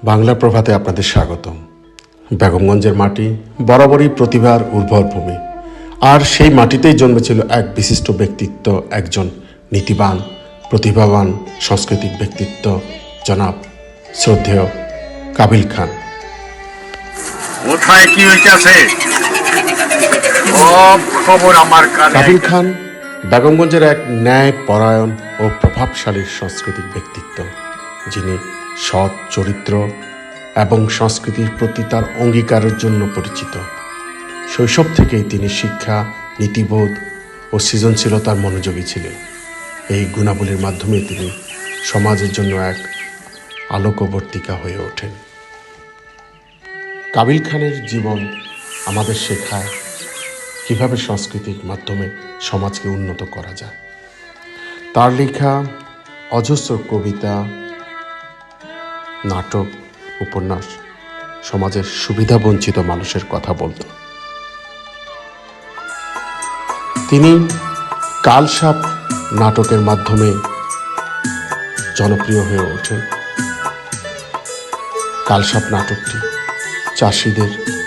বাংলা প্রভাতে আপনাদের স্বাগতম। বেগমগঞ্জের মাটি বরাবরই প্রতিভার উর্বর ভূমি, আর সেই মাটিতেই জন্মেছিল এক বিশিষ্ট ব্যক্তিত্ব, একজন নীতিবান, প্রতিভাবান সাংস্কৃতিক ব্যক্তিত্ব, জনাব শ্রদ্ধেয় কাবিল খান। কোথায় কি হইতাছে সব খবর আমার কানে। কাবিল খান বেগমগঞ্জের এক ন্যায় পরায়ণ ও প্রভাবশালী সাংস্কৃতিক ব্যক্তিত্ব, যিনি সৎ চরিত্র এবং সংস্কৃতির প্রতি তার অঙ্গীকারের জন্য পরিচিত। শৈশব থেকেই তিনি শিক্ষা, নীতিবোধ ও সৃজনশীলতার মনোযোগী ছিলেন। এই গুণাবলীর মাধ্যমে তিনি সমাজের জন্য এক আলোকবর্তিকা হয়ে ওঠেন। কাবিল খানের জীবন আমাদের শেখায় কিভাবে সংস্কৃতির মাধ্যমে সমাজকে উন্নত করা যায়। তার লেখা অজস্র কবিতা, নাটক, উপন্যাস সমাজের সুবিধাবঞ্চিত মানুষের কথা বলত। তিনি কালসাপ নাটকের মাধ্যমে জনপ্রিয় হয়ে ওঠেন। কালসাপ নাটকটি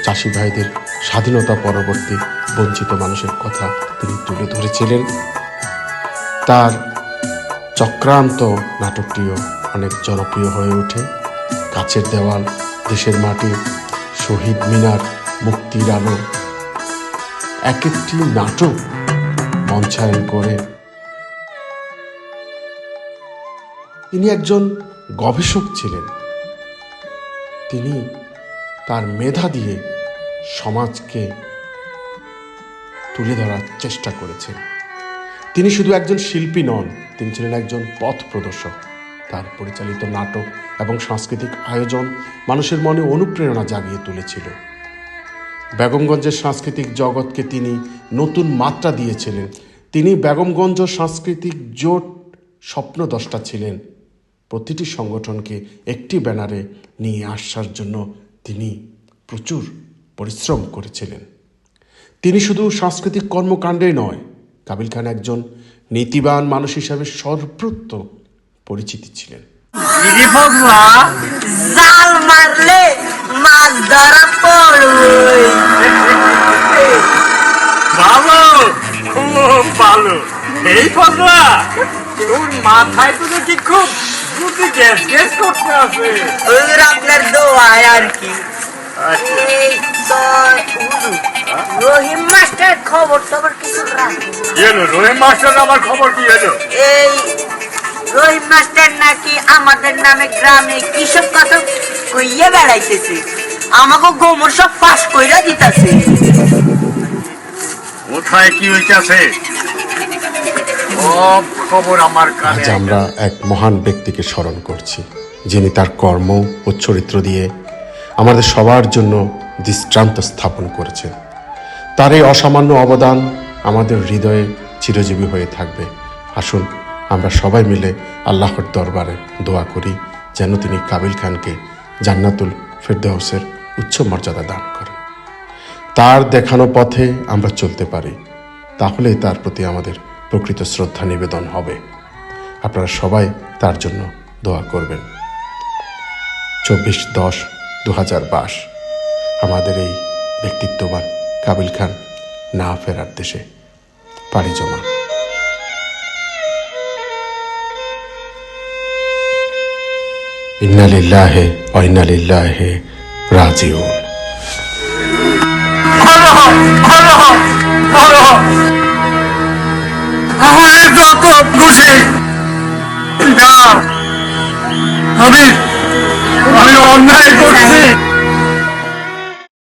চাষি ভাইদের স্বাধীনতা পরবর্তী বঞ্চিত মানুষের কথা তিনি তুলে ধরেছিলেন। তার চক্রান্ত নাটকটিও অনেক জনপ্রিয় হয়ে ওঠে। কাছের দেওয়াল, দেশের মাটি, শহীদ মিনার, মুক্তির আলো, এক একটি নাটক মঞ্চায়ন করে তিনি একজন গবেষক ছিলেন। তিনি তার মেধা দিয়ে সমাজকে তুলে ধরার চেষ্টা করেছেন। তিনি শুধু একজন শিল্পী নন, তিনি ছিলেন একজন পথ প্রদর্শক। তার পরিচালিত নাটক এবং সাংস্কৃতিক আয়োজন মানুষের মনে অনুপ্রেরণা জাগিয়ে তুলেছিল। বেগমগঞ্জের সাংস্কৃতিক জগৎকে তিনি নতুন মাত্রা দিয়েছিলেন। তিনি বেগমগঞ্জ সাংস্কৃতিক জোট স্বপ্নদ্রষ্টা ছিলেন। প্রতিটি সংগঠনকে একটি ব্যানারে নিয়ে আসার জন্য তিনি প্রচুর পরিশ্রম করেছিলেন। তিনি শুধু সাংস্কৃতিক কর্মকাণ্ডে নয়, কাবিল খান একজন নীতিবান মানুষ হিসাবে সর্বত্র পরিচিতি ছিলেন। জাল মারলে মাছ ধরা পড়বে। ভালো, খুব ভালো। এই কথা তোর মাথায় তো দেখি খুব বুদ্ধি গ্যাস করতে আছে। ওদের আপনার দোয়ায় আর কি। এই তো রহিম মাস্টার খবর কিছু রাখে। এলো রহিম মাস্টার, আমার খবর কি এলো? এই রহিম মাস্টার নাকি আমাদের নামে গ্রামে কিসব কথা কইয়া বেড়াইতেছে, আমাকে গোমর সব পাস কইরা দিতেছে। কোথায় কি হইতাছে সব খবর আমার কানে। আজ আমরা এক মহান ব্যক্তিকে স্মরণ করছি, যিনি তার কর্ম ও চরিত্র দিয়ে আমাদের সবার জন্য দৃষ্টান্ত স্থাপন করেছেন। তার এই অসামান্য অবদান আমাদের হৃদয়ে চিরজীবী হয়ে থাকবে। আসুন আমরা সবাই মিলে আল্লাহর দরবারে দোয়া করি যেন তিনি কাবিল খানকে জান্নাতুল ফেরদৌসের উচ্চ মর্যাদা দান করেন। তার দেখানো পথে আমরা চলতে পারি, তাহলেই তার প্রতি আমাদের প্রকৃত শ্রদ্ধা নিবেদন হবে। আপনারা সবাই তার জন্য দোয়া করবেন। 24/10/2022 আমাদের এই ব্যক্তিত্ববান কাবিল খান না ফেরার দেশে পাড়ি জমান। ইন্না লিল্লাহি ওয়া ইন্না ইলাইহি রাজিউন। আমার যত খুশি না, আমি অন্যায় করছি।